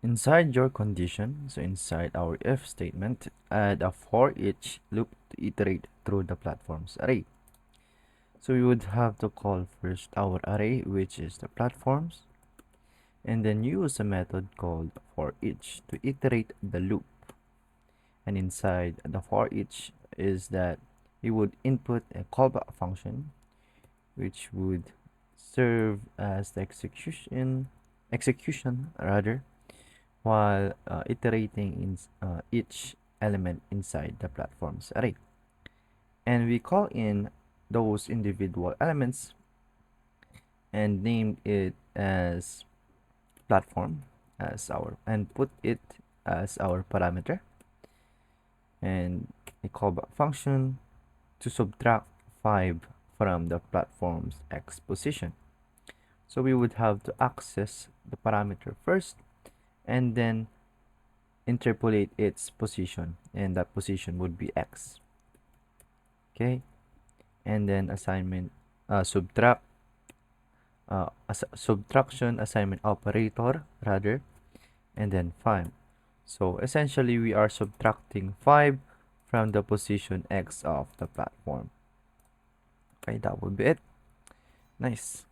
Inside your condition, so inside our if statement, add a for each loop to iterate through the platform's array. So we would have to call first our array, which is the platforms, and then use a method called for each to iterate the loop. And inside the for each is that we would input a callback function, which would serve as the execution rather, while iterating in each element inside the platform's array. And we call in those individual elements and name it as platform as our and put it as our parameter, and a callback function to subtract 5 from the platform's x position. So we would have to access the parameter first and then interpolate its position, and that position would be x. Okay, and then assignment subtraction assignment operator rather, and then 5. So essentially we are subtracting 5 from the position x of the platform. Okay, that would be it. Nice.